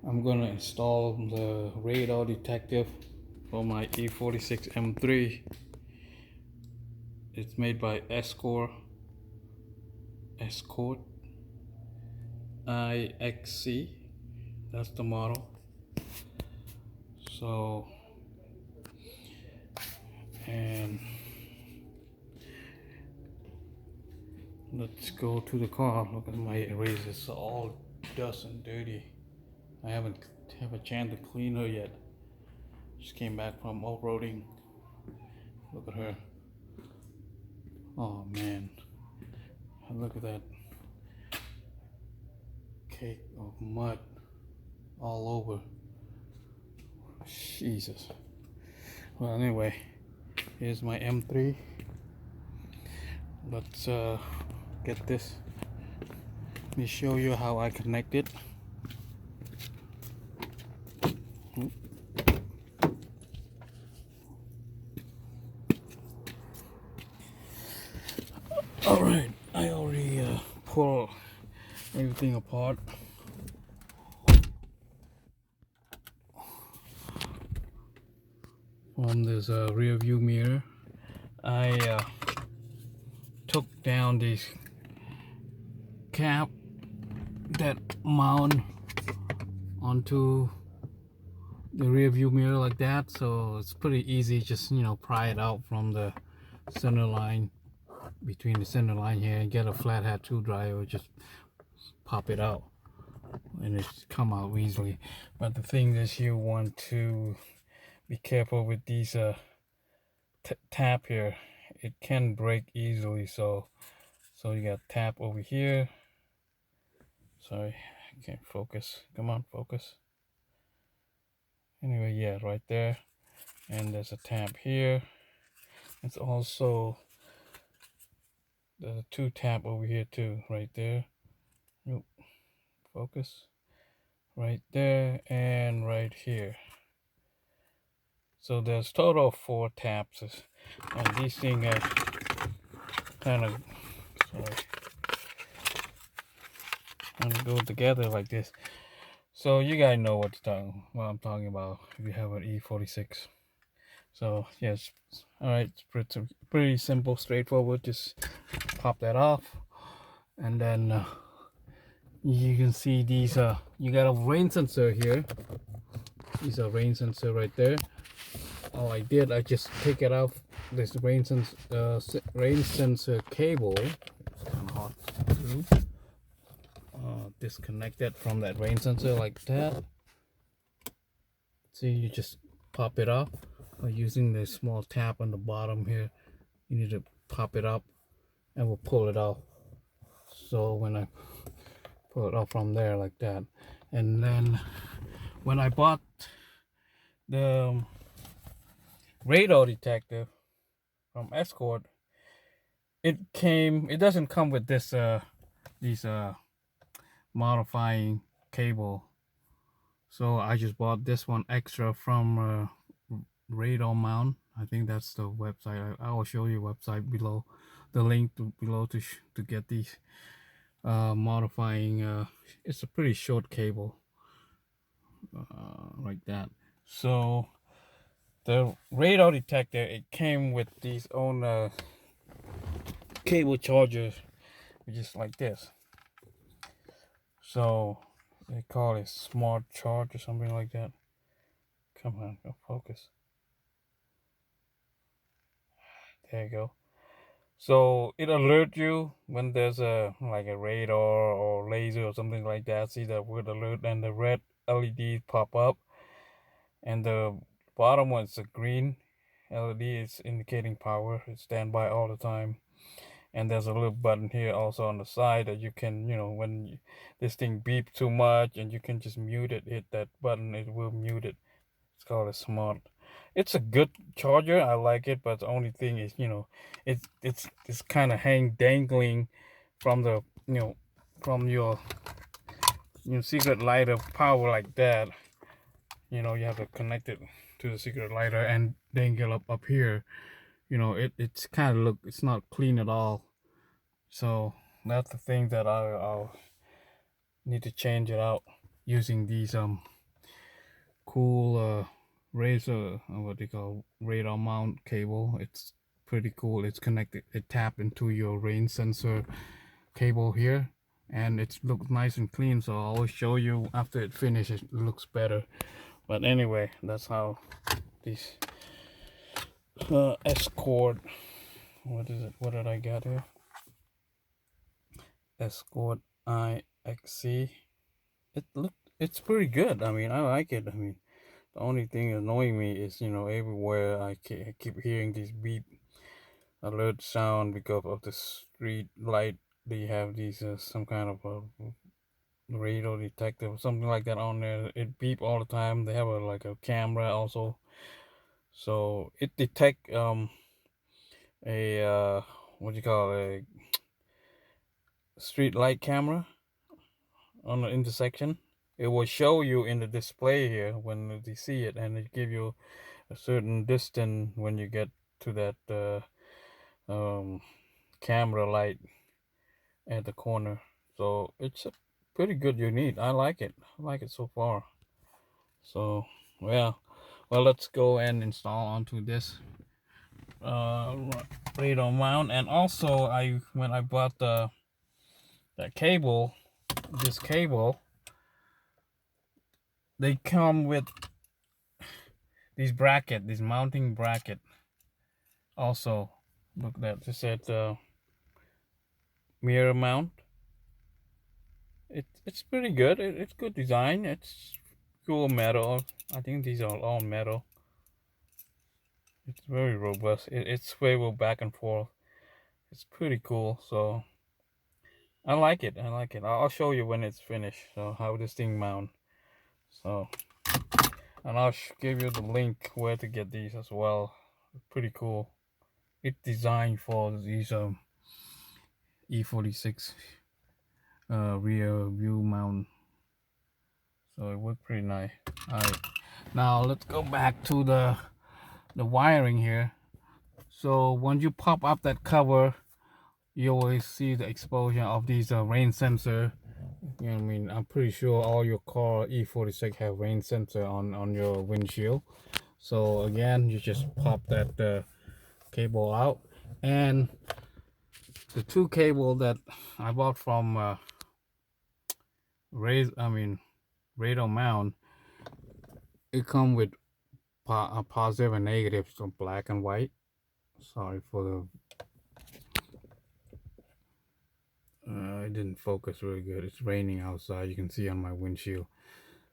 I'm gonna install the radar detector for my E46 M3. It's made by Escort IXC. That's the model. So, and let's go to the car. Look at my eraser, it's all dust and dirty. I haven't have a chance to clean her yet. Just came back from off-roading. Look at her. Oh man, look at that cake of mud all over. Jesus. Well, anyway, here's my M3. Let's get this. Let me show you how I connect it. All right, I already pulled everything apart. From this rear view mirror, I took down this cap that mount onto the rear view mirror like that, so it's pretty easy. Just pry it out from the center line, between the center line here, and get a flathead screwdriver, just pop it out and it's come out easily. But the thing is, you want to be careful with these tap here. It can break easily, so you got tap over here. Sorry, I can't focus. Come on, focus. Anyway, yeah, right there. And there's a tap here. It's also there's a two tap over here too, right there. Nope. Focus. Right there and right here. So there's total of 4 taps, and these things are kind of go together like this. So you guys know what I'm talking about if you have an E46. So yes, all right, it's pretty simple, straightforward. Just pop that off, and then you can see these. You got a rain sensor here. These are rain sensor right there. All I did, I just take it off this rain sensor cable. It's kind of hard to do. Disconnect it from that rain sensor like that. See, you just pop it off by using the small tap on the bottom here. You need to pop it up and we'll pull it off. So when I pull it off from there like that, and then when I bought the radar detector from Escort, it doesn't come with this these modifying cable, so I just bought this one extra from Radar Mount. I think that's the website. I will show you website below, the link below to get these modifying. It's a pretty short cable like that. So the radar detector, it came with these own cable chargers, just like this. So they call it smart charge or something like that. Come on, go focus. There you go. So it alert you when there's a radar or laser or something like that. See that word alert, and the red LED pop up, and the bottom one's a green LED. It's indicating power. It's standby all the time. And there's a little button here also on the side that you can, when this thing beeps too much, and you can just mute it. Hit that button, it will mute it. It's called a smart. It's a good charger. I like it, but the only thing is, it's kind of dangling from the, from your secret lighter power like that. You have to connect it to the secret lighter and dangle up here. It's kind of it's not clean at all. So that's the thing that I'll need to change it out using these cool razor, what they call radar mount cable. It's pretty cool. It's connected, it tap into your rain sensor cable here, and it looks nice and clean. So I will show you after it finishes, it looks better. But anyway, that's how these Escort, what is it, what did I get here? Escort IXC. It's pretty good. I mean, I like it. I mean, the only thing annoying me is, you know, everywhere I keep hearing this beep alert sound because of the street light. They have these some kind of a radar detector or something like that on there. It beep all the time. They have like a camera also, so it detect a what do you call it, a street light camera on the intersection. It will show you in the display here when they see it, and it give you a certain distance when you get to that camera light at the corner. So it's a pretty good unit. I like it. I like it so far. So well, let's go and install onto this radar mount. And also, when I bought that cable, this cable, they come with these bracket, this mounting bracket. Also, look, that this said mirror mount. It's pretty good. It's good design. It's cool metal. I think these are all metal. It's very robust. It's swivel back and forth. It's pretty cool. So I like it. I like it. I'll show you when it's finished. So how this thing mount. So, and I'll give you the link where to get these as well. Pretty cool. It's designed for these E46 rear view mount. So it worked pretty nice. All right, now let's go back to the wiring here. So when you pop up that cover, you always see the explosion of these rain sensor. You know what I mean? I'm pretty sure all your car E46 have rain sensor on your windshield. So again, you just pop that cable out, and the two cable that I bought from radar mount, it come with a positive and negative, so black and white. Sorry for the it didn't focus really good. It's raining outside, you can see on my windshield.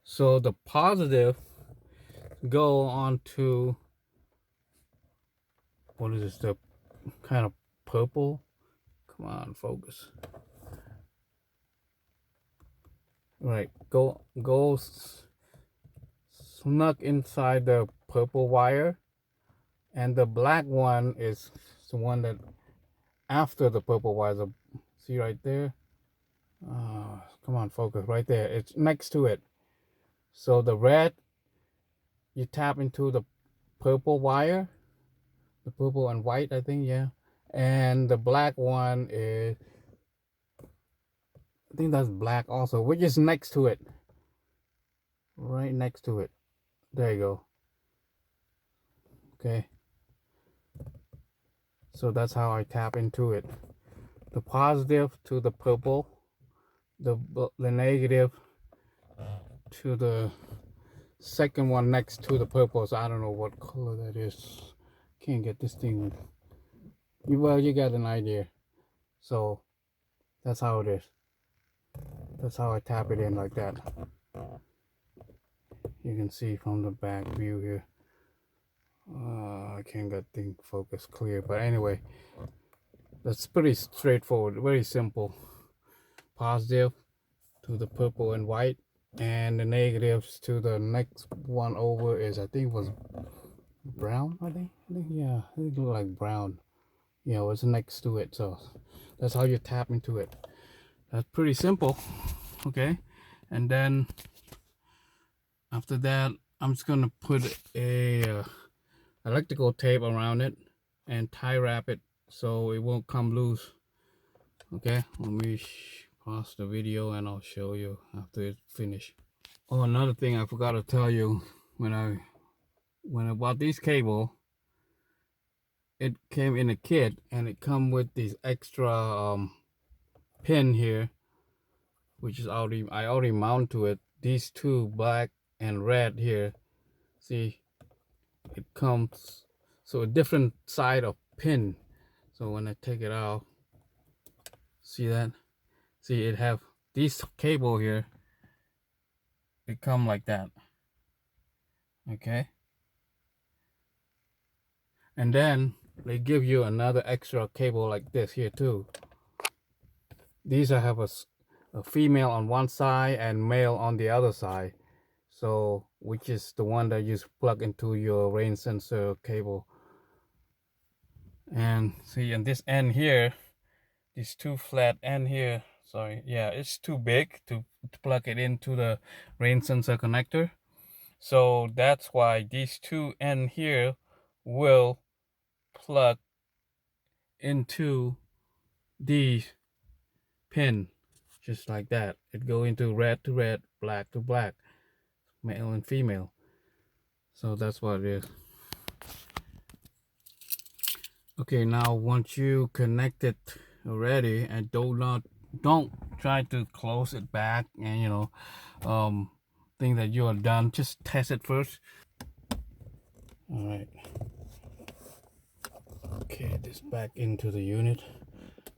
So the positive go on to, what is this, the kind of purple, come on, focus, right, go snuck inside the purple wire, and the black one is the one that after the purple wire. See right there, come on, focus, right there, it's next to it. So the red, you tap into the purple wire, the purple and white, I think, yeah. And the black one is, I think that's black also, which is next to it, right next to it. There you go. Okay, so that's how I tap into it. The positive to the purple, the negative to the second one next to the purple. So I don't know what color that is. Can't get this thing. Well, you got an idea. So that's how it is. That's how I tap it in, like that. You can see from the back view here. I can't get thing focus clear, but anyway, that's pretty straightforward, very simple. Positive to the purple and white, and the negatives to the next one over is, I think, was brown. I think yeah, it looked like brown. Yeah, it was next to it. So that's how you tap into it. That's pretty simple. Okay, and then after that, I'm just gonna put a electrical tape around it and tie wrap it so it won't come loose. Okay, let me pause the video and I'll show you after it's finished. Oh, another thing I forgot to tell you, when I bought this cable, it came in a kit, and it come with this extra pin here, which is I already mount to it. These two, black and red here. See, it comes so a different side of pin. So when I take it out, see that? See, it have this cable here. It come like that. Okay. And then they give you another extra cable like this here too. These I have a female on one side and male on the other side. So which is the one that you plug into your rain sensor cable. And see, on this end here, these two flat end here, sorry, yeah, it's too big to plug it into the rain sensor connector. So that's why these two end here will plug into these pin, just like that. It go into red to red, black to black, male and female. So that's what it is. Okay, now once you connect it already, and don't try to close it back, and think that you are done. Just test it first. All right. Okay, this back into the unit,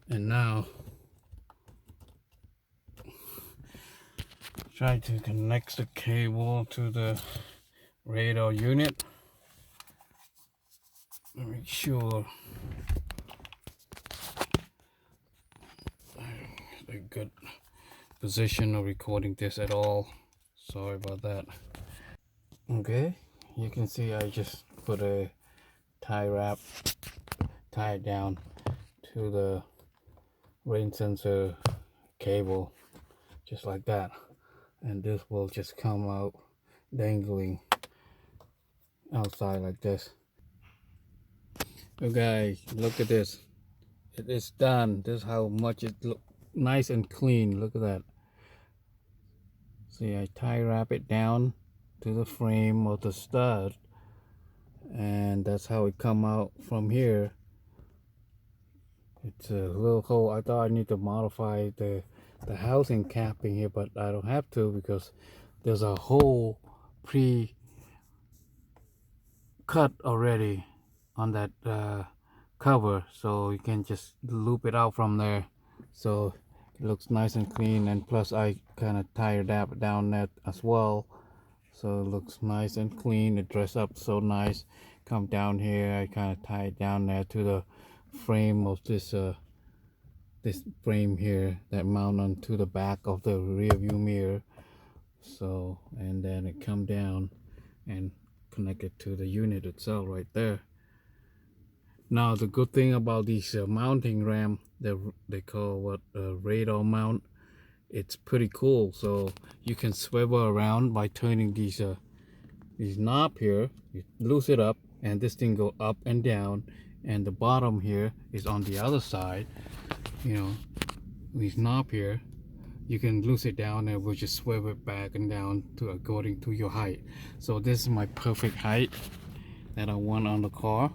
and now try to connect the cable to the radar unit. Make sure a good position of recording this at all. Sorry about that. Okay, you can see I just put a tie it down to the rain sensor cable, just like that, and this will just come out dangling outside like this. Okay, look at this. It is done. This is how much it look nice and clean. Look at that. See, I tie wrap it down to the frame of the stud, and that's how it come out from here. It's a little hole. I thought I need to modify the housing capping here, but I don't have to because there's a hole pre-cut already on that cover, so you can just loop it out from there. So it looks nice and clean, and plus I kind of tied that down that as well, so it looks nice and clean. It dressed up so nice. Come down here, I kind of tie it down there to the frame of this frame here that mount onto the back of the rear view mirror. So, and then it come down and connect it to the unit itself right there. Now the good thing about these mounting ram, they call what radar mount, it's pretty cool. So you can swivel around by turning these knob here. You loose it up, and this thing go up and down, and the bottom here is on the other side. These knob here, you can loose it down, and it will just swivel it back and down to according to your height. So this is my perfect height that I want on the car.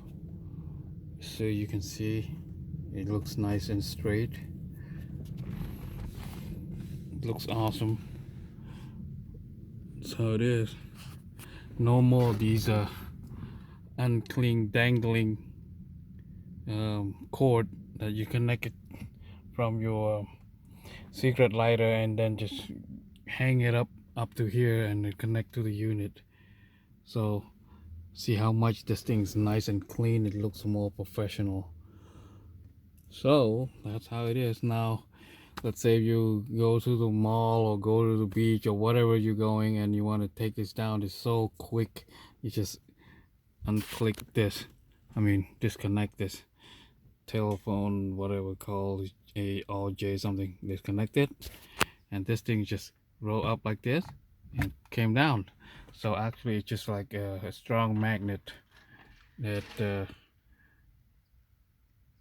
So you can see it looks nice and straight. It looks awesome. That's how it is. No more these unclean dangling cord that you connect it from your secret lighter and then just hang it up to here and connect to the unit. So see how much this thing's nice and clean. It looks more professional. So that's how it is. Now let's say you go to the mall or go to the beach or whatever you're going, and you want to take this down. It's so quick. You just unclick this, disconnect this telephone, whatever called A or J something, disconnect it, and this thing just roll up like this and came down. So actually it's just like a strong magnet that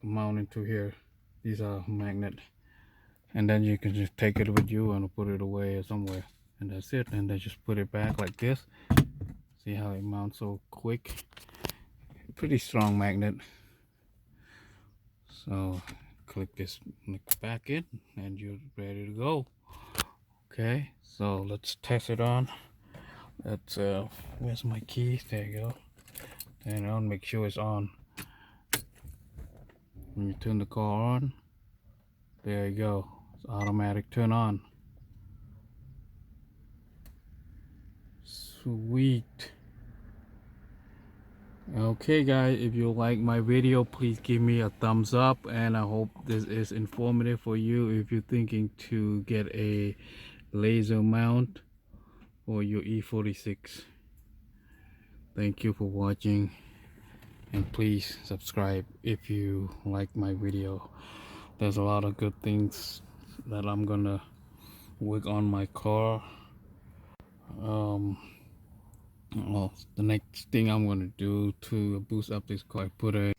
mount into here. These are magnet, and then you can just take it with you and put it away or somewhere, and that's it. And then just put it back like this. See how it mounts so quick. Pretty strong magnet. So click this back in and you're ready to go. Okay, so let's test it on. Let's where's my key? There you go. Turn it on, make sure it's on. When you turn the car on, there you go. It's automatic turn on. Sweet. Okay guys, if you like my video, please give me a thumbs up, and I hope this is informative for you if you're thinking to get a laser mount for your E46. Thank you for watching, and please subscribe if you like my video. There's a lot of good things that I'm gonna work on my car. Well, the next thing I'm gonna do to boost up this car, I put a